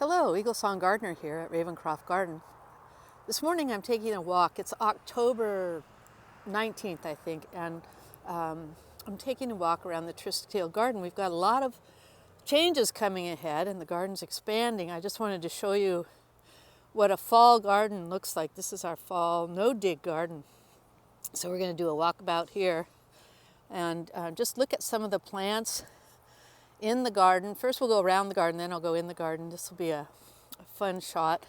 Hello, EagleSong Gardener here at RavenCroft Garden. This morning I'm taking a walk. It's October 19th, I think, and I'm taking a walk around the Triskele Garden. We've got a lot of changes coming ahead and the garden's expanding. I just wanted to show you what a fall garden looks like. This is our fall no-dig garden. So we're going to do a walkabout here and just look at some of the plants in the garden. First we'll go around the garden, then I'll go in the garden. This will be a fun shot.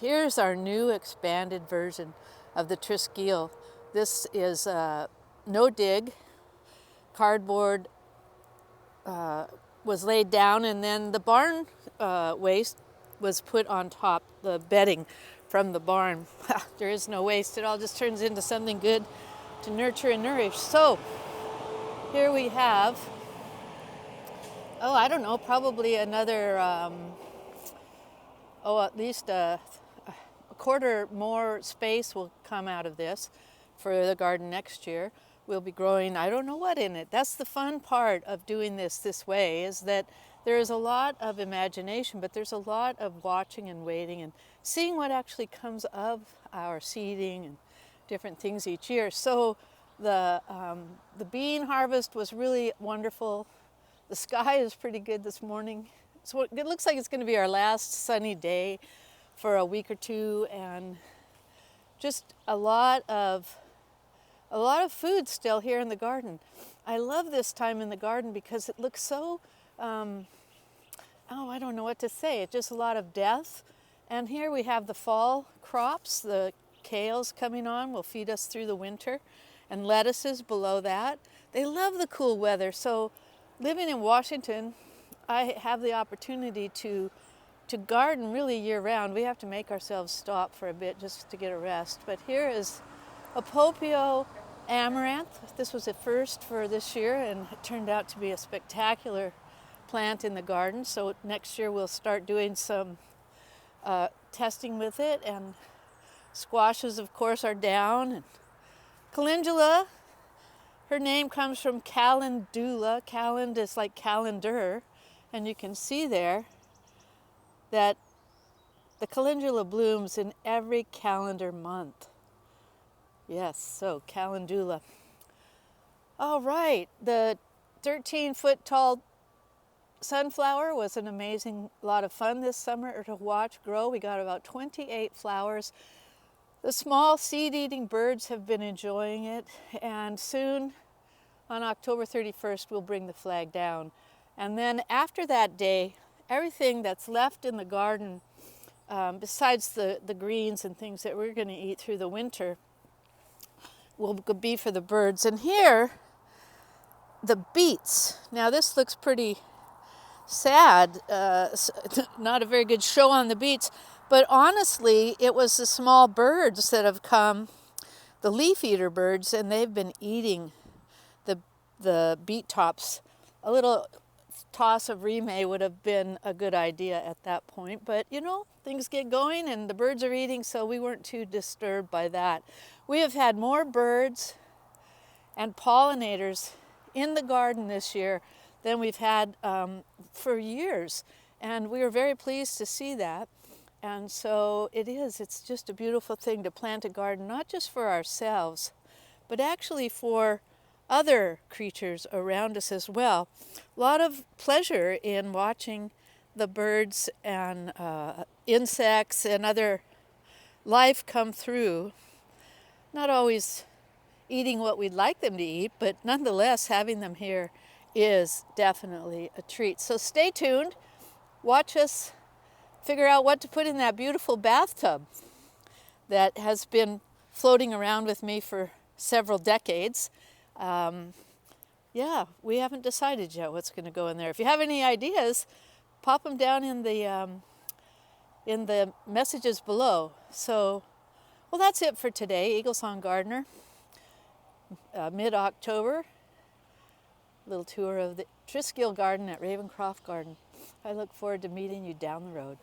Here's our new expanded version of the Triskele. This is no dig. Cardboard was laid down and then the barn waste was put on top, the bedding from the barn. There is no waste. It all just turns into something good to nurture and nourish. So here we have I don't know, probably another, at least a quarter more space will come out of this for the garden next year. We'll be growing, I don't know what in it. That's the fun part of doing this way, is that there is a lot of imagination, but there's a lot of watching and waiting and seeing what actually comes of our seeding and different things each year. So the bean harvest was really wonderful. The sky is pretty good this morning. So it looks like it's going to be our last sunny day for a week or two, and just a lot of food still here in the garden. I love this time in the garden because it looks so, I don't know what to say. It's just a lot of death. And here we have the fall crops. The kales coming on will feed us through the winter, and lettuces below that. They love the cool weather. So living in Washington, I have the opportunity to garden really year-round. We have to make ourselves stop for a bit just to get a rest. But here is a Popio amaranth. This was a first for this year, and it turned out to be a spectacular plant in the garden. So next year we'll start doing some testing with it. And squashes, of course, are down. And calendula. Her name comes from Calendula. Calend is like calendar, and you can see there that the calendula blooms in every calendar month. Yes, so Calendula. All right, the 13-foot tall sunflower was an amazing lot of fun this summer to watch grow. We got about 28 flowers. The small seed-eating birds have been enjoying it, and soon, on October 31st, we'll bring the flag down. And then after that day, everything that's left in the garden, besides the greens and things that we're going to eat through the winter, will be for the birds. And here, the beets. Now this looks pretty sad, not a very good show on the beets. But honestly, it was the small birds that have come, the leaf eater birds, and they've been eating the beet tops. A little toss of remay would have been a good idea at that point. But you know, things get going and the birds are eating, so we weren't too disturbed by that. We have had more birds and pollinators in the garden this year than we've had for years. And we were very pleased to see that. And so it's just a beautiful thing to plant a garden, not just for ourselves, but actually for other creatures around us as well. A lot of pleasure in watching the birds and insects and other life come through. Not always eating what we'd like them to eat, but nonetheless having them here is definitely a treat. So stay tuned, watch us figure out what to put in that beautiful bathtub that has been floating around with me for several decades. We haven't decided yet what's going to go in there. If you have any ideas, pop them down in the messages below. So, well, that's it for today. EagleSong Gardener, mid-October, little tour of the Triskele Garden at RavenCroft Garden. I look forward to meeting you down the road.